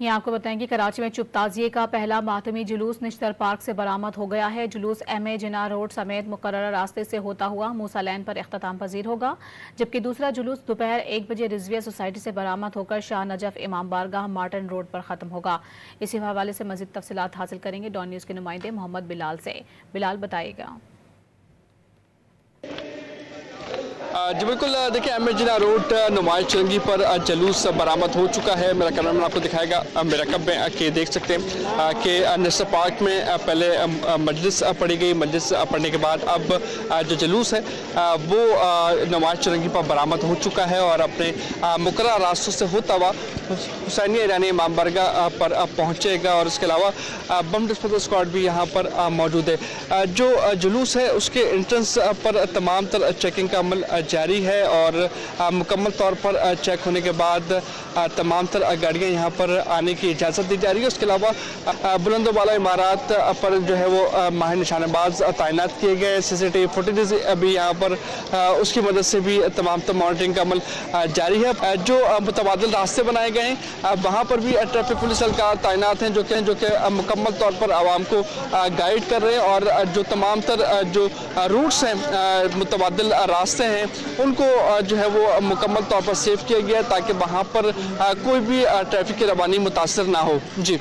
ये आपको बताएं कि कराची में चुप ताजिए का पहला मातमी जुलूस निश्तर पार्क से बरामद हो गया है। जुलूस MA जिन्ना रोड समेत मुकर्रर रास्ते से होता हुआ मूसा लैन पर इख्तिताम पजीर होगा, जबकि दूसरा जुलूस दोपहर 1 बजे रिजविया सोसाइटी से बरामद होकर शाह नजफ इमाम बारगाह मार्टन रोड पर खत्म होगा। इसी हवाले से मजीद तफसीलात हासिल करेंगे डॉन न्यूज़ के नुमाइंदे मोहम्मद बिलाल से। बिलाल बताइएगा। जी बिल्कुल, देखिए MA जिन्ना रोड नुमाइश चुरंगी पर जुलूस बरामद हो चुका है। मेरा कैमरामैन आपको दिखाएगा मेरा कब में कि देख सकते हैं कि निश्तर पार्क में पहले मजलिस पढ़ी गई। मजलिस पढ़ने के बाद अब जो जुलूस है वो नुमाइश चुरंगी पर बरामद हो चुका है और अपने मुकर्रर रास्तों से होता हुआ हुसैनी ईरानी इमाम बारगाह पर पहुँचेगा। और इसके अलावा बम डिस्पोजल स्क्वाड भी यहाँ पर मौजूद है। जो जुलूस है उसके एंट्रेंस पर तमाम तर चेकिंग का अमल जारी है और मुकम्मल तौर पर चेक होने के बाद तमाम तर गाड़ियाँ यहाँ पर आने की इजाज़त दी जा रही है। उसके अलावा बुलंदोबाला इमारत पर जो है वो माहिर निशानेबाज तैनात किए गए। CCTV फुटेज अभी यहाँ पर उसकी मदद से भी तमाम तर मॉनिटरिंग का अमल जारी है। जो मुतबादिल रास्ते बनाए गए हैं वहाँ पर भी ट्रैफिक पुलिस एहलकार तैनात हैं जो कि मुकम्मल तौर पर आवाम को गाइड कर रहे हैं और जो तमाम तर जो रूट्स हैं मुतबादिल रास्ते हैं उनको जो है वो मुकम्मल तौर पर सेव किया गया है ताकि वहाँ पर कोई भी ट्रैफिक की रवानी मुतासर ना हो। जी।